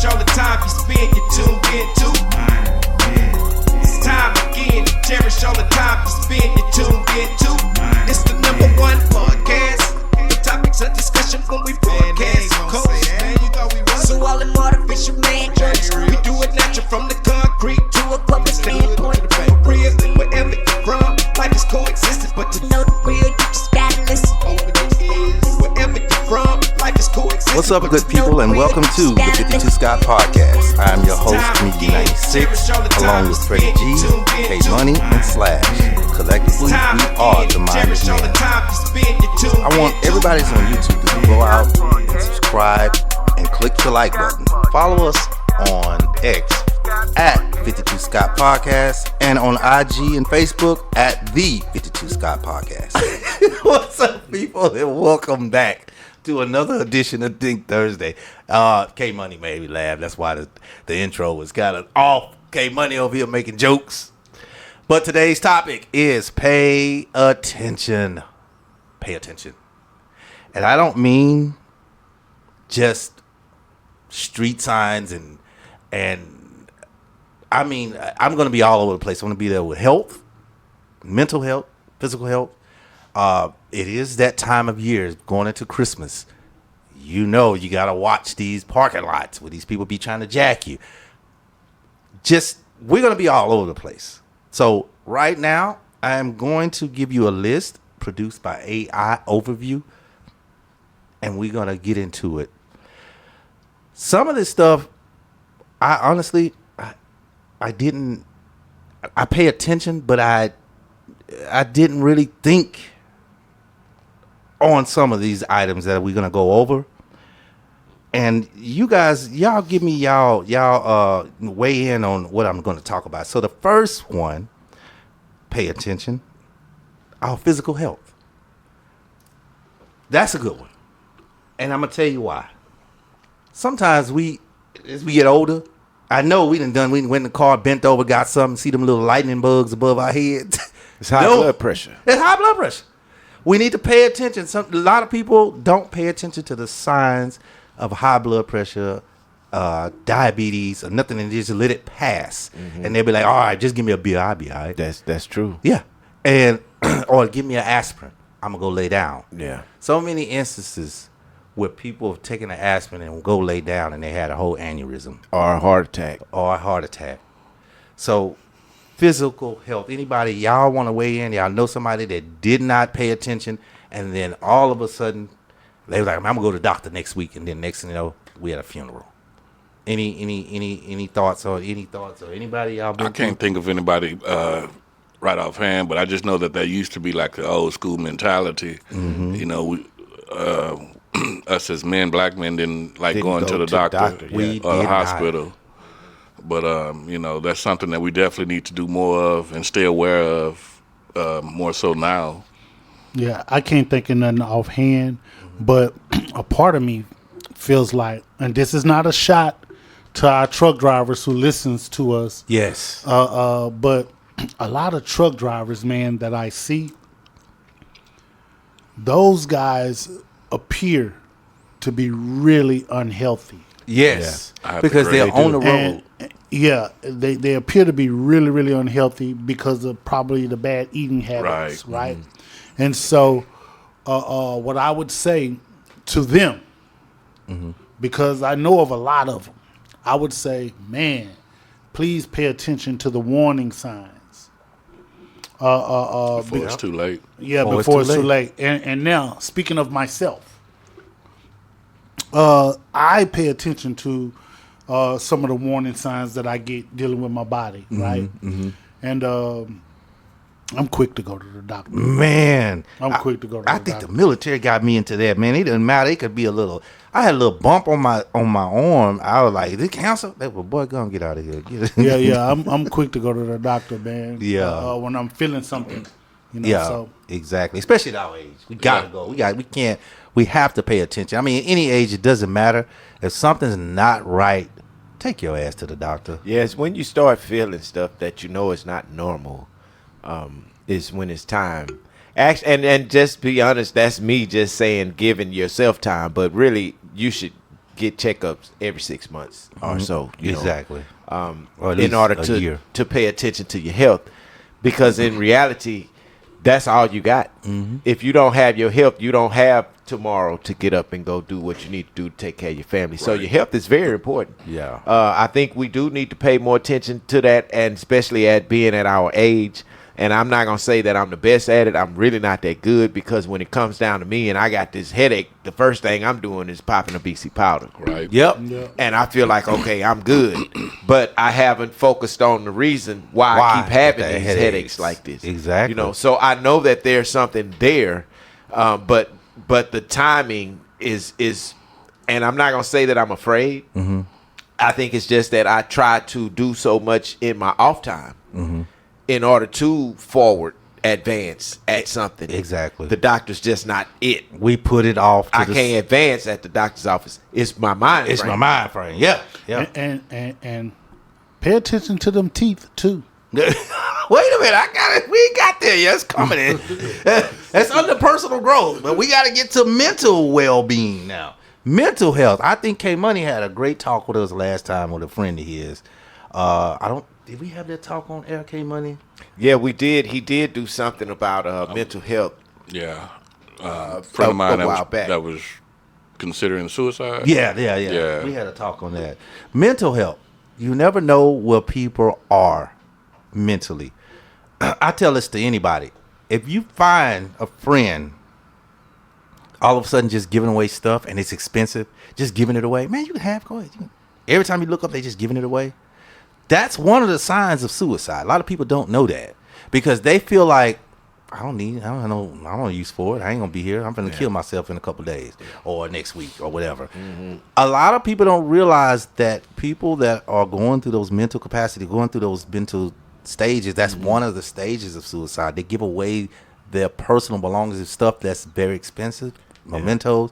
cherish all the time you spend, you tuned into. It's time again to cherish all the time you spend, you tuned into. It's the number one podcast. The topics of discussion when we broadcast. So all them artificial man jokes, we do it natural from the concrete to a public standpoint. Real, wherever you're from, life is coexisting, but to know the real, you just gotta listen. Wherever you're from, life is coexisting. What's up, good people, and welcome to the 52 Scott Podcast. I'm your host, Mickey 96, along with Freddie G, K Money, and Slash. Collectively, we are the Minded Men. I want everybody that's on YouTube to go out and subscribe and click the like button. Follow us on X at 52 Scott Podcast and on IG and Facebook at the 52 Scott Podcast. What's up, people, and welcome back to another edition of Think Thursday. K Money made me laugh. That's why the intro was kind of off. K Money over here making jokes. But today's topic is pay attention. Pay attention. And I don't mean just street signs and I mean, I'm going to be all over the place. I'm going to be there with health, mental health, physical health. It is that time of year going into Christmas. You know, you got to watch these parking lots where these people be trying to jack you. We're going to be all over the place. So right now, I am going to give you a list produced by AI Overview, and we're going to get into it. Some of this stuff, I honestly pay attention, but I didn't really think on some of these items that we're going to go over. And you guys, y'all give me y'all weigh in on what I'm going to talk about. So the first one, pay attention, our physical health. That's a good one. And I'm going to tell you why. Sometimes as we get older, I know we went in the car, bent over, got something, see them little lightning bugs above our heads. It's high blood pressure. It's high blood pressure. We need to pay attention. A lot of people don't pay attention to the signs of high blood pressure, diabetes, or nothing, and just let it pass. Mm-hmm. And they'll be like, all right, just give me a beer, I'll be all right. That's true. Yeah. And or give me an aspirin. I'm going to go lay down. Yeah. So many instances where people have taken an aspirin and go lay down and they had a whole aneurysm. Or a heart attack. So physical health. Anybody, y'all want to weigh in? Y'all know somebody that did not pay attention, and then all of a sudden they were like, I'm going to go to the doctor next week, and then next thing you know, we had a funeral. Any thoughts or anybody y'all been I can't think of anybody right offhand, but I just know that used to be like the old school mentality. Mm-hmm. You know, us as men, black men, didn't going to the doctor or the hospital. But, you know, that's something that we definitely need to do more of and stay aware of more so now. Yeah, I can't think of nothing offhand, but a part of me feels like, and this is not a shot to our truck drivers who listens to us. Yes. But a lot of truck drivers, man, that I see, those guys appear to be really unhealthy. Yes, yeah, because they're on the road. They appear to be really, really unhealthy because of probably the bad eating habits, right? Mm-hmm. And so what I would say to them, mm-hmm. because I know of a lot of them, I would say, man, please pay attention to the warning signs. Before it's too late. Yeah, before it's too late. And now, speaking of myself, I pay attention to some of the warning signs that I get dealing with my body, right? Mm-hmm. And I'm quick to go to the doctor. Man. I'm quick to go to the doctor. I think the military got me into that, man. It doesn't matter. It could be I had a little bump on my arm. I was like, is it cancer? They were, boy, go and get out of here. Yeah. I'm quick to go to the doctor, man. Yeah. When I'm feeling something. You know, yeah, so. Exactly. Especially at our age. We gotta go. We have to pay attention. I mean, any age, it doesn't matter. If something's not right, take your ass to the doctor. Yes, when you start feeling stuff that you know is not normal, is when it's time. Actually, and just be honest, that's me just saying giving yourself time, but really you should get checkups every 6 months or so. Exactly. In order to pay attention to your health, because in reality, that's all you got. If you don't have your health, you don't have tomorrow to get up and go do what you need to do to take care of your family. So your health is very important. Yeah. I think we do need to pay more attention to that, and especially at being at our age. And I'm not going to say that I'm the best at it. I'm really not that good, because when it comes down to me and I got this headache, the first thing I'm doing is popping a BC powder. Right. Yep. And I feel like, okay, I'm good. But I haven't focused on the reason why I keep having these headaches like this. Exactly. So I know that there's something there, but the timing is, and I'm not going to say that I'm afraid. I think it's just that I try to do so much in my off time in order to advance at something. Exactly. The doctor's just not it. We put it off. I can't advance at the doctor's office. It's my mind. It's my mind frame. Yeah. Yeah. And pay attention to them teeth too. Wait a minute, I got it. We got there. Yeah, it's coming in. That's under personal growth, but we got to get to mental well-being now. Mental health. I think K Money had a great talk with us last time with a friend of his. Did we have that talk on Air, K Money? Yeah, we did. He did do something about mental health. Yeah. A friend of mine that was considering suicide. Yeah. We had a talk on that. Mental health. You never know where people are mentally. I tell this to anybody. If you find a friend all of a sudden just giving away stuff and it's expensive, just giving it away, man, you can have, go ahead. Every time you look up, they just giving it away. That's one of the signs of suicide. A lot of people don't know that because they feel like, I don't know use for it. I ain't gonna be here. I'm gonna kill myself in a couple of days or next week or whatever. A lot of people don't realize that people that are going through those mental capacity, going through those mental stages, that's one of the stages of suicide. They give away their personal belongings and stuff that's very expensive, mementos,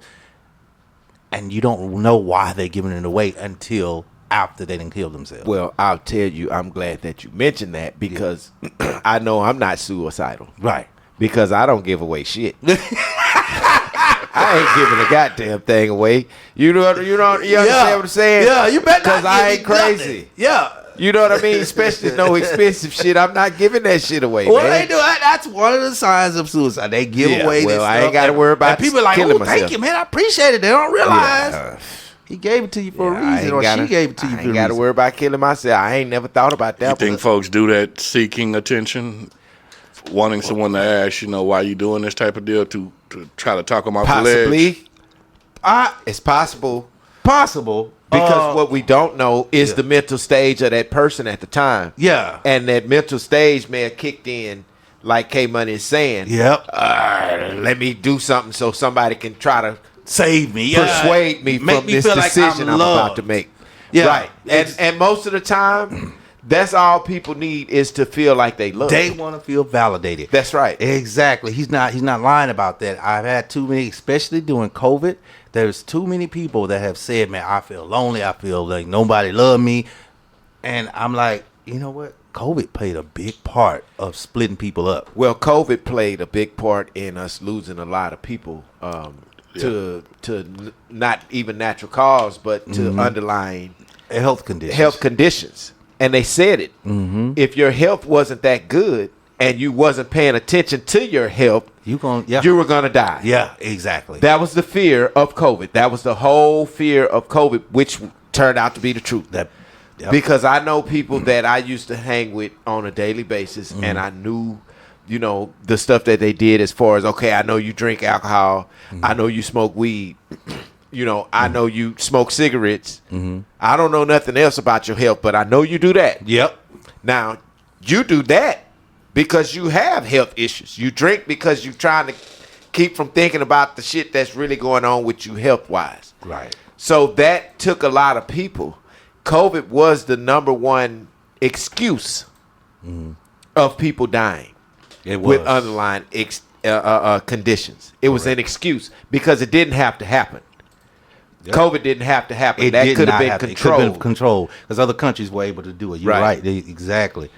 and you don't know why they're giving it away until after they didn't kill themselves. Well, I'll tell you, I'm glad that you mentioned that because I know I'm not suicidal. Right. Because I don't give away shit. I ain't giving a goddamn thing away. You understand what I'm saying? Yeah, you bet. Because I ain't crazy. Nothing. Yeah. You know what I mean? Especially no expensive shit. I'm not giving that shit away. Well, man. they do. That's one of the signs of suicide. They give away this stuff. I ain't got to worry about people are like, killing oh, thank you, man. I appreciate it. They don't realize. He gave it to you for a reason, or she gave it to you for a reason. I ain't got to worry about killing myself. I ain't never thought about that. You think folks do that seeking attention, wanting someone to ask, why you doing this type of deal to try to talk them off the ledge? It's possible. Possible. Because what we don't know is the mental stage of that person at the time. Yeah. And that mental stage may have kicked in, like K Money is saying. Yep. Let me do something so somebody can try to save me, persuade me from this decision I'm about to make. Yeah. Right. And most of the time, that's all people need is to feel like they love. They want to feel validated. That's right. Exactly. He's not lying about that. I've had too many, especially during COVID. There's too many people that have said, man, I feel lonely. I feel like nobody love me. And I'm like, you know what? COVID played a big part of splitting people up. Well, COVID played a big part in us losing a lot of people to not even natural cause, but to underlying health conditions. And they said it. If your health wasn't that good and you wasn't paying attention to your health, you were gonna die. Yeah, exactly. That was the fear of COVID. That was the whole fear of COVID, which turned out to be the truth. Because I know people that I used to hang with on a daily basis, and I knew, the stuff that they did as far as, okay, I know you drink alcohol, I know you smoke weed, I know you smoke cigarettes. I don't know nothing else about your health, but I know you do that. Yep. Now, you do that because you have health issues. You drink because you're trying to keep from thinking about the shit that's really going on with you health-wise. Right. So that took a lot of people. COVID was the number one excuse of people dying with underlying conditions. It was an excuse because it didn't have to happen. Yep. COVID didn't have to happen. That could have been controlled. It could have been controlled because other countries were able to do it. You're right. Exactly.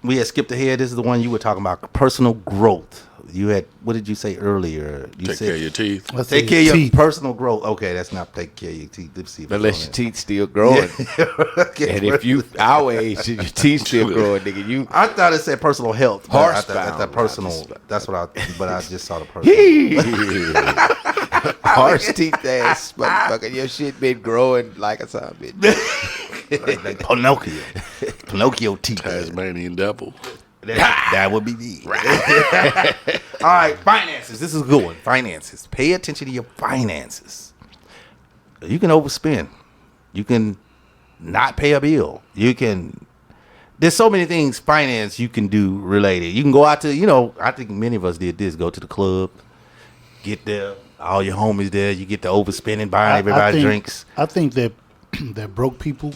We had skipped ahead. This is the one you were talking about, personal growth. You had, what did you say earlier? You Take said, care of your teeth. Let's Take see, care of your teeth. personal growth. Okay, that's not take care of your teeth. Let's see if it's Unless on your teeth still growing. And if you our age and your teeth still growing, nigga, you I thought it said personal health. but I thought Horsebound. that personal. That's what I just saw the personal. horse teeth ass motherfucker. Your shit been growing like a son, bitch. Like Pinocchio teeth. Tasmanian devil. That would be me. All right, finances. This is a good one. Finances. Pay attention to your finances. You can overspend. You can not pay a bill. You can. There's so many things finance you can do related. You can go out to, I think many of us did this. Go to the club, get there, all your homies there. You get to overspending, buying everybody drinks. I think that that broke people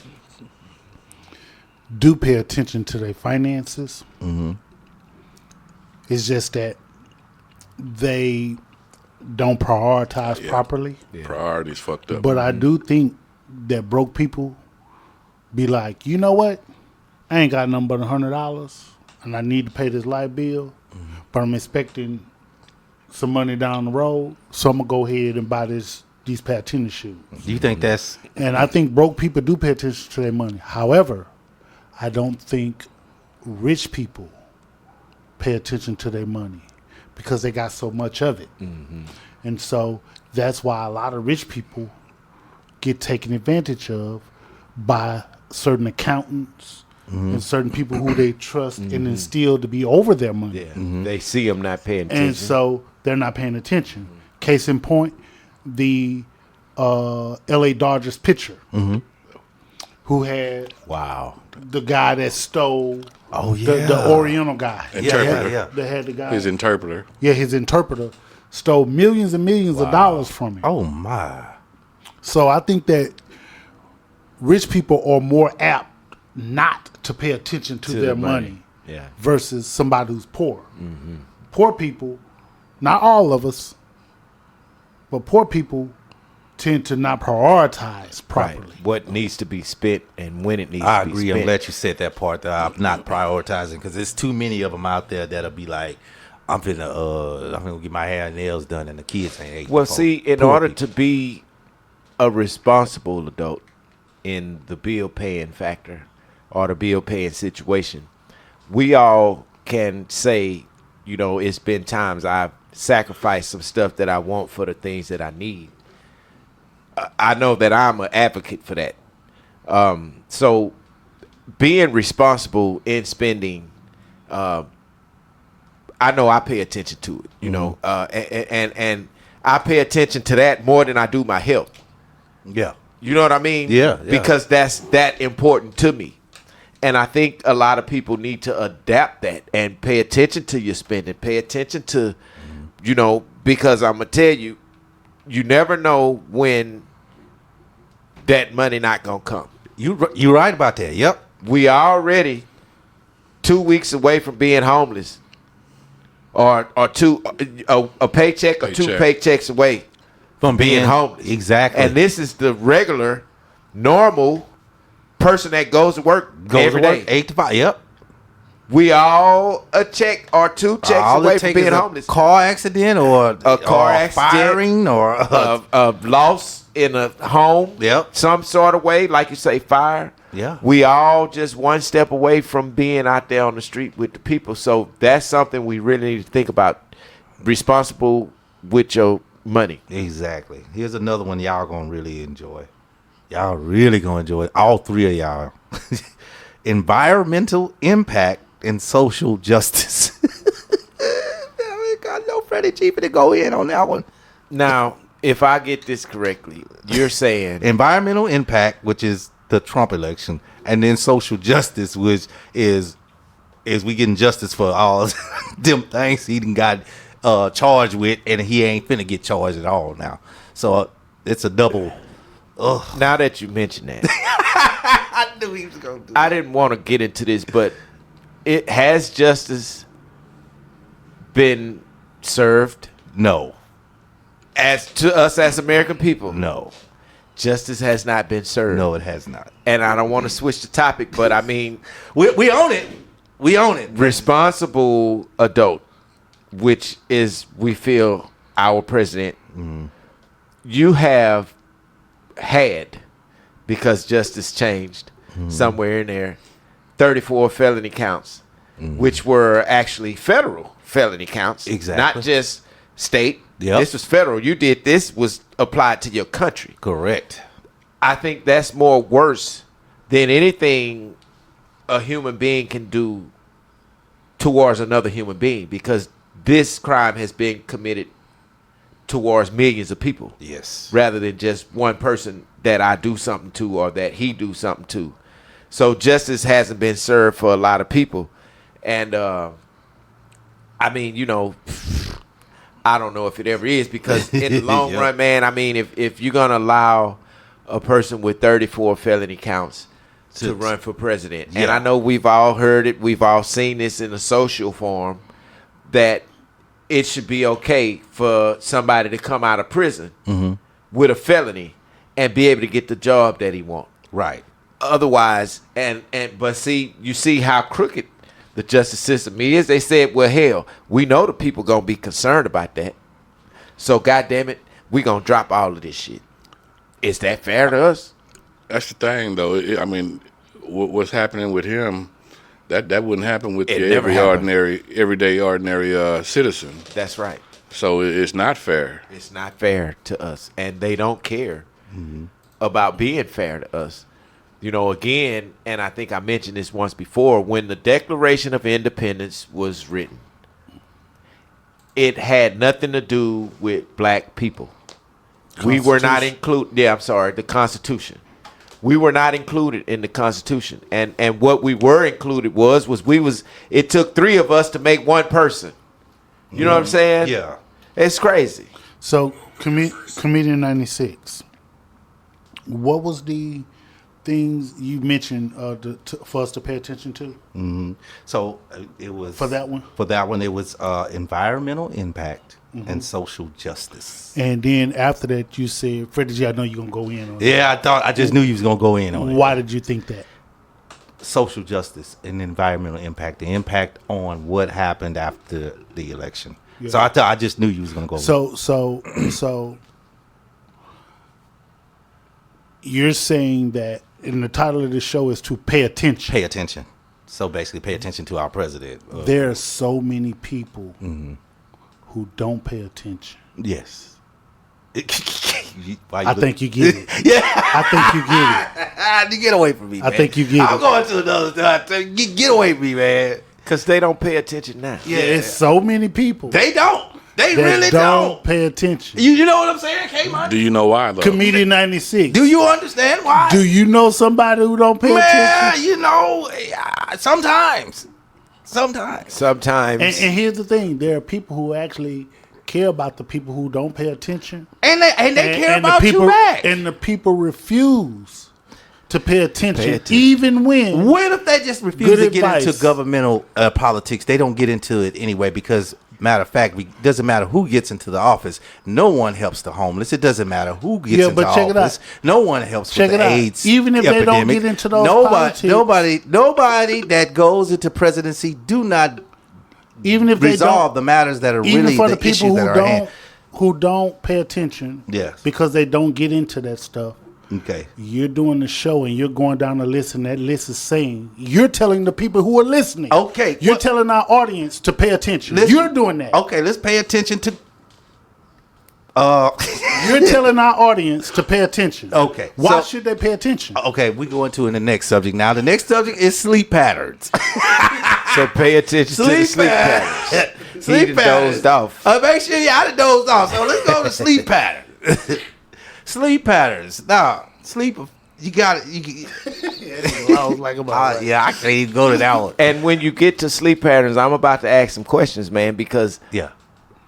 do pay attention to their finances. Mm-hmm. It's just that they don't prioritize properly. Yeah. Priorities fucked up. But I do think that broke people be like, you know what? I ain't got nothing but $100 and I need to pay this light bill, but I'm expecting some money down the road, so I'm gonna go ahead and buy these pair of tennis shoes. Do you think that's... And I think broke people do pay attention to their money. However, I don't think rich people pay attention to their money because they got so much of it. Mm-hmm. And so that's why a lot of rich people get taken advantage of by certain accountants and certain people who they trust and instill to be over their money. Yeah. They see them not paying attention. And so they're not paying attention. Case in point, the L.A. Dodgers pitcher who had the guy that stole the Oriental guy. Interpreter. They had the guy. His interpreter. Yeah, his interpreter stole millions and millions of dollars from him. Oh, my. So I think that rich people are more apt not to pay attention to their money versus somebody who's poor. Mm-hmm. Poor people, not all of us, but poor people tend to not prioritize properly. Right. What needs to be spent and when it needs I to be agree. spent. I'm glad you said that part. That I'm not prioritizing because there's too many of them out there that'll be like, I'm gonna get my hair and nails done, and the kids ain't ate. Well, before. see, in Poor order people. to be a responsible adult in the bill paying factor or the bill paying situation, we all can say, it's been times I've sacrificed some stuff that I want for the things that I need. I know that I'm an advocate for that. So being responsible in spending, I know I pay attention to it, and I pay attention to that more than I do my health. Yeah. You know what I mean? Yeah. Because that's that important to me. And I think a lot of people need to adapt that and pay attention to your spending, pay attention to, because I'm going to tell you, you never know when that money not going to come. You right about that. Yep. We already 2 weeks away from being homeless or a paycheck or two paychecks away From being homeless. Exactly. And this is the regular, normal person that goes to work every day. 8 to 5. Yep. We all a check or two checks All away it from take being is homeless. a car accident or A car accident, firing or a loss in a home. Yep. Some sort of way, like you say, fire. Yeah. We all just one step away from being out there on the street with the people. So that's something we really need to think about. Responsible with your money. Exactly. Here's another one y'all gonna really enjoy. Y'all really gonna enjoy it. All three of y'all. Environmental impact and social justice. I know Freddie G to go in on that one. Now, if I get this correctly, you're saying Environmental impact, which is the Trump election, and then social justice, which is we getting justice for all them things he done got charged with, and he ain't finna get charged at all now. So it's a double. now that you mention that, I knew he was gonna do I didn't want to get into this, but it has justice been served No. as to us as American people? No. Justice has not been served. No, it has not. And I don't want to switch the topic, but I mean, We own it. We own it. responsible adult which is we feel our president, you have had, because justice changed somewhere in there, 34 felony counts, which were actually federal felony counts, Exactly. not just state. Yep. This was federal. You did this was applied to your country. Correct. I think that's more worse than anything a human being can do towards another human being, because this crime has been committed towards millions of people. Yes. Rather than just one person that I do something to or that he do something to. So justice hasn't been served for a lot of people. And I mean, I don't know if it ever is, because in the long Yeah. run, man, I mean, if you're going to allow a person with 34 felony counts to run for president, and I know we've all heard it, we've all seen this in a social form, that it should be okay for somebody to come out of prison with a felony and be able to get the job that he wants. Right. Otherwise, but see, you see how crooked the justice system is. They said, well, hell, we know the people gonna be concerned about that. So, goddamn it, we gonna drop all of this shit. Is that fair to us? That's the thing, though. I mean, what's happening with him, that wouldn't happen with your everyday ordinary citizen. That's right. So it's not fair. It's not fair to us, and they don't care about being fair to us. Again, and I think I mentioned this once before, when the Declaration of Independence was written, it had nothing to do with black people. We were not included. The Constitution. We were not included in the Constitution. And what we were included was it took three of us to make one person. You know what I'm saying? Yeah. It's crazy. So, Comedian 96, what was the things you mentioned for us to pay attention to? So it was For that one? For that one, it was environmental impact and social justice. And then after that, you said, Freddie G, I know you're going to go in on Yeah, I just knew you was gonna go in on it. it. Why did you think that? Social justice and environmental impact, the impact on what happened after the election. Yeah. So I just knew you was gonna go. So you're saying that, and the title of the show is to pay attention. Pay attention. So basically, pay attention to our president. There are so many people who don't pay attention. Yes. I think you get it. Yeah. I think you get it. You get away from me, man. I think you get I'm it. going to another. Get away from me, man. Because they don't pay attention now. Yeah. There's so many people They don't. They that really don't pay attention. You know what I'm saying, K-Money? Do you know why, though? Comedian 96. Do you understand why? Do you know somebody who don't pay attention? Sometimes. Sometimes. And here's the thing: there are people who actually care about the people who don't pay attention, And they care and the about people, you back. and the people refuse to pay attention, even when. What if they just refuse Good to get advice. into governmental politics? They don't get into it anyway because, matter of fact, it doesn't matter who gets into the office. No one helps the homeless. It doesn't matter who gets into check it office. out. No one helps Check with it the out. AIDS Even if they don't epidemic. get into those politics. Nobody that goes into presidency do not Even if they resolve don't, the matters that are even really for the the issues people that are at hand. who don't pay attention, Yes. because they don't get into that stuff. Okay. You're doing the show and you're going down the list, and that list is saying you're telling the people who are listening. Okay, you're what- telling our audience to pay attention. Listen- You're doing that. Okay, let's pay attention to. You're telling our audience to pay attention. Okay, Why so- should they pay attention? Okay, we go into the next subject now. The next subject is sleep patterns. So pay attention to the sleep patterns. Sleep He done patterns. dozed off. Make sure you done dozed off. So let's go to sleep patterns. Sleep patterns. Now, sleep. You got it. I was like, Yeah, I can't even go to that one. And when you get to sleep patterns, I'm about to ask some questions, man, because Yeah.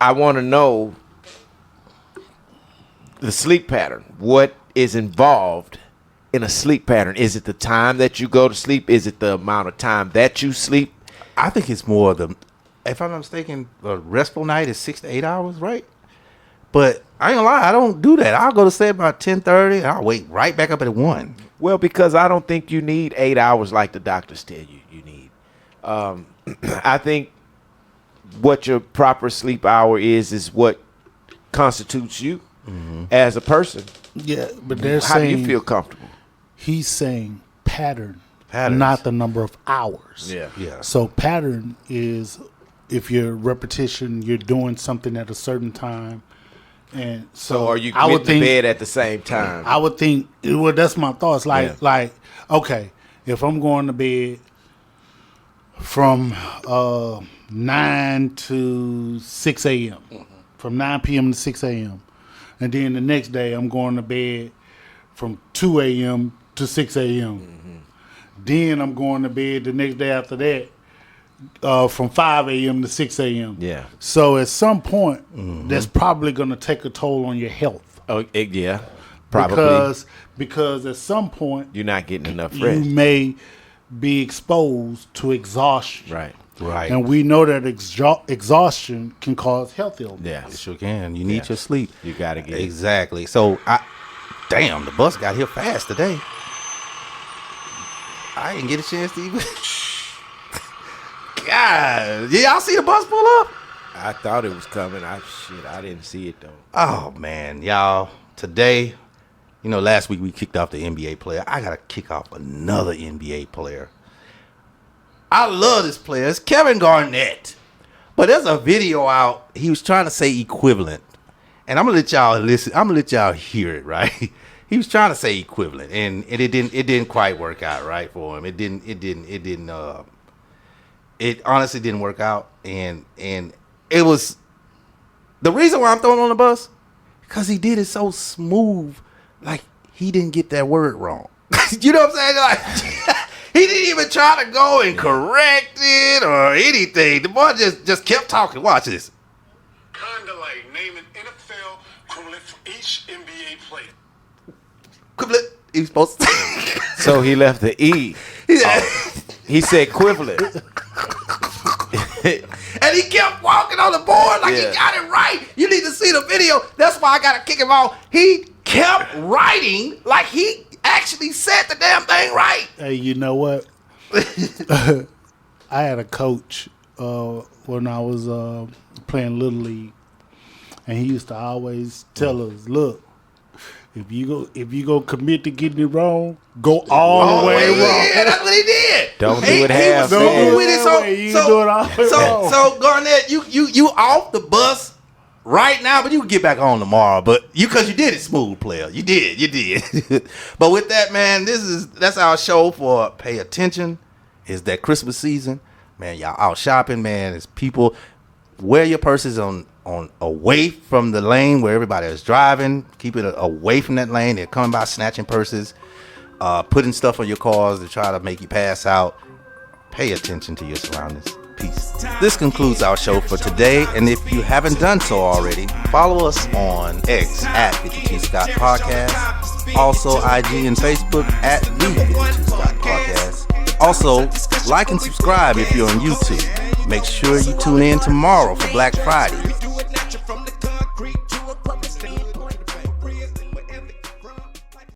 I want to know the sleep pattern. What is involved in a sleep pattern? Is it the time that you go to sleep? Is it the amount of time that you sleep? I think it's more the. If I'm not mistaken, a restful night is 6 to 8 hours, right? But I ain't gonna lie, I don't do that. I'll go to sleep about 10:30. I'll wake right back up at 1. Well, because I don't think you need 8 hours like the doctors tell you need. I think what your proper sleep hour is what constitutes you as a person. Yeah, but they're How saying do you feel comfortable? He's saying pattern, Patterns. not the number of hours. Yeah. So pattern is if you're repetition, you're doing something at a certain time, and So are you getting to bed at the same time? I would think. Well, that's my thoughts. Like okay, if I'm going to bed from 9 to 6 a.m., from 9 p.m. to 6 a.m., and then the next day I'm going to bed from 2 a.m. to 6 a.m. Then I'm going to bed the next day after that from 5 a.m. to 6 a.m. Yeah. So at some point, that's probably going to take a toll on your health. Oh, yeah. Probably. Because at some point, You're not getting enough you rest. may be exposed to exhaustion. Right. And we know that exhaustion can cause health illness. Yeah. It sure can. You need your sleep. You got to get Exactly. So, damn, the bus got here fast today. I didn't get a chance to even. God, y'all see the bus pull up? I thought it was coming. I didn't see it though. Oh man, y'all. Today, last week we kicked off the NBA player. I gotta kick off another NBA player. I love this player. It's Kevin Garnett. But there's a video out. He was trying to say equivalent. And I'm gonna let y'all listen. I'm gonna let y'all hear it, right? He was trying to say equivalent, and it didn't quite work out right for him. It honestly didn't work out, and it was the reason why I'm throwing on the bus, because he did it so smooth, like he didn't get that word wrong. You know what I'm saying? Like he didn't even try to go and correct it or anything. The boy just kept talking. Watch this. Kinda like naming NFL equivalent for each NBA player. Equivalent. He was supposed to. So he left the E. He said equivalent. And he kept walking on the board like he got it right. You need to see the video. That's why I got to kick him off. He kept writing like he actually said the damn thing right. Hey, you know what? I had a coach when I was playing Little League, and he used to always tell us, look, if you go commit to getting it wrong, go all the way wrong. Yeah, that's what he did. Don't do it half. Don't do it all the way wrong. So Garnett, you off the bus right now, but you can get back on tomorrow. But because you did it smooth, player. You did. But with that, man, that's our show for Pay Attention. It's that Christmas season, man. Y'all out shopping, man. It's people. Wear your purses on away from the lane where everybody is driving. Keep it away from that lane. They're coming by snatching purses, putting stuff on your cars to try to make you pass out. Pay attention to your surroundings. Peace. This concludes our show for today. And if you haven't done so already, follow us on X at 52 Scott Podcast. Also IG and Facebook at the 52 Scott Podcast. Also, like and subscribe if you're on YouTube. Make sure you tune in tomorrow for Black Friday.